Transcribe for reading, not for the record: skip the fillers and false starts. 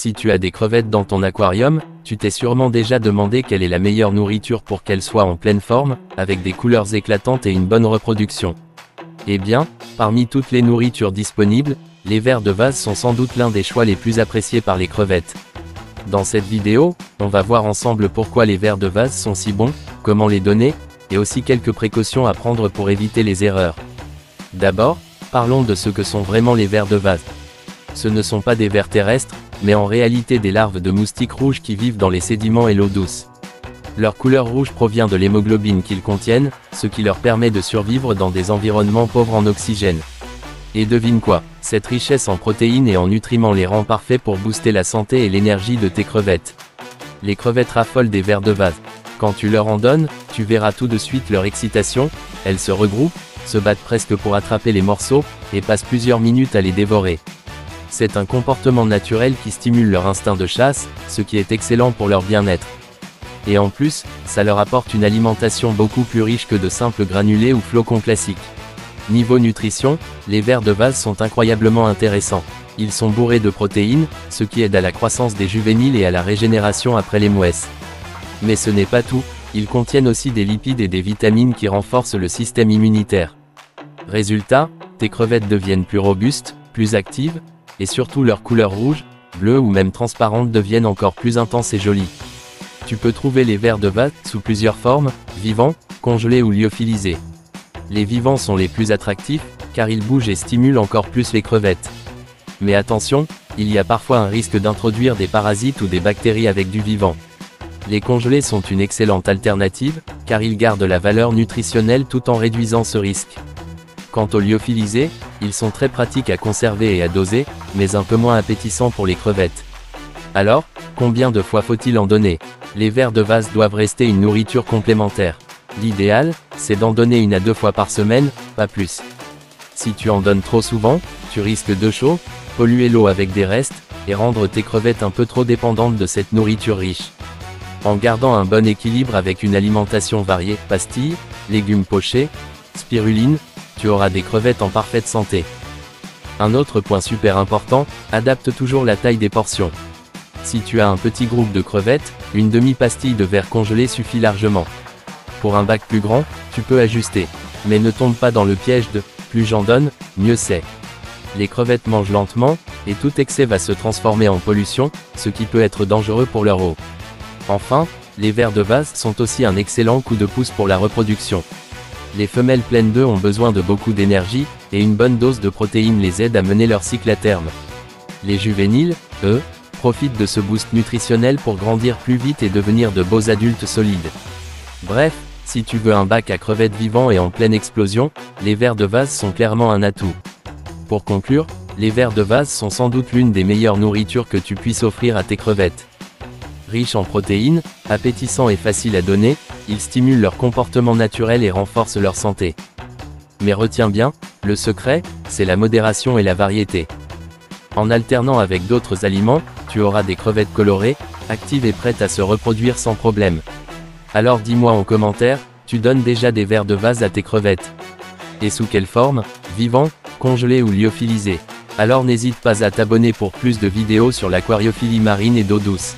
Si tu as des crevettes dans ton aquarium, tu t'es sûrement déjà demandé quelle est la meilleure nourriture pour qu'elles soient en pleine forme, avec des couleurs éclatantes et une bonne reproduction. Eh bien, parmi toutes les nourritures disponibles, les vers de vase sont sans doute l'un des choix les plus appréciés par les crevettes. Dans cette vidéo, on va voir ensemble pourquoi les vers de vase sont si bons, comment les donner, et aussi quelques précautions à prendre pour éviter les erreurs. D'abord, parlons de ce que sont vraiment les vers de vase. Ce ne sont pas des vers terrestres, mais en réalité des larves de moustiques rouges qui vivent dans les sédiments et l'eau douce. Leur couleur rouge provient de l'hémoglobine qu'ils contiennent, ce qui leur permet de survivre dans des environnements pauvres en oxygène. Et devine quoi, cette richesse en protéines et en nutriments les rend parfaits pour booster la santé et l'énergie de tes crevettes. Les crevettes raffolent des vers de vase. Quand tu leur en donnes, tu verras tout de suite leur excitation, elles se regroupent, se battent presque pour attraper les morceaux, et passent plusieurs minutes à les dévorer. C'est un comportement naturel qui stimule leur instinct de chasse, ce qui est excellent pour leur bien-être. Et en plus, ça leur apporte une alimentation beaucoup plus riche que de simples granulés ou flocons classiques. Niveau nutrition, les vers de vase sont incroyablement intéressants. Ils sont bourrés de protéines, ce qui aide à la croissance des juvéniles et à la régénération après les mouesses. Mais ce n'est pas tout, ils contiennent aussi des lipides et des vitamines qui renforcent le système immunitaire. Résultat, tes crevettes deviennent plus robustes, plus actives, et surtout leur couleur rouge, bleue ou même transparente deviennent encore plus intenses et jolies. Tu peux trouver les vers de vase sous plusieurs formes, vivants, congelés ou lyophilisés. Les vivants sont les plus attractifs, car ils bougent et stimulent encore plus les crevettes. Mais attention, il y a parfois un risque d'introduire des parasites ou des bactéries avec du vivant. Les congelés sont une excellente alternative, car ils gardent la valeur nutritionnelle tout en réduisant ce risque. Quant aux lyophilisés, ils sont très pratiques à conserver et à doser, mais un peu moins appétissants pour les crevettes. Alors, combien de fois faut-il en donner? Les vers de vase doivent rester une nourriture complémentaire. L'idéal, c'est d'en donner 1 à 2 fois par semaine, pas plus. Si tu en donnes trop souvent, tu risques de chaud, polluer l'eau avec des restes, et rendre tes crevettes un peu trop dépendantes de cette nourriture riche. En gardant un bon équilibre avec une alimentation variée, pastilles, légumes pochés, spiruline, tu auras des crevettes en parfaite santé. Un autre point super important, adapte toujours la taille des portions. Si tu as un petit groupe de crevettes, une demi-pastille de verre congelé suffit largement. Pour un bac plus grand, tu peux ajuster. Mais ne tombe pas dans le piège de « plus j'en donne, mieux c'est ». Les crevettes mangent lentement, et tout excès va se transformer en pollution, ce qui peut être dangereux pour leur eau. Enfin, les vers de vase sont aussi un excellent coup de pouce pour la reproduction. Les femelles pleines d'œufs ont besoin de beaucoup d'énergie, et une bonne dose de protéines les aide à mener leur cycle à terme. Les juvéniles, eux, profitent de ce boost nutritionnel pour grandir plus vite et devenir de beaux adultes solides. Bref, si tu veux un bac à crevettes vivant et en pleine explosion, les vers de vase sont clairement un atout. Pour conclure, les vers de vase sont sans doute l'une des meilleures nourritures que tu puisses offrir à tes crevettes. Riches en protéines, appétissants et faciles à donner, ils stimulent leur comportement naturel et renforcent leur santé. Mais retiens bien, le secret, c'est la modération et la variété. En alternant avec d'autres aliments, tu auras des crevettes colorées, actives et prêtes à se reproduire sans problème. Alors dis-moi en commentaire, tu donnes déjà des vers de vase à tes crevettes? Et sous quelle forme? Vivants, congelés ou lyophilisés? Alors n'hésite pas à t'abonner pour plus de vidéos sur l'aquariophilie marine et d'eau douce.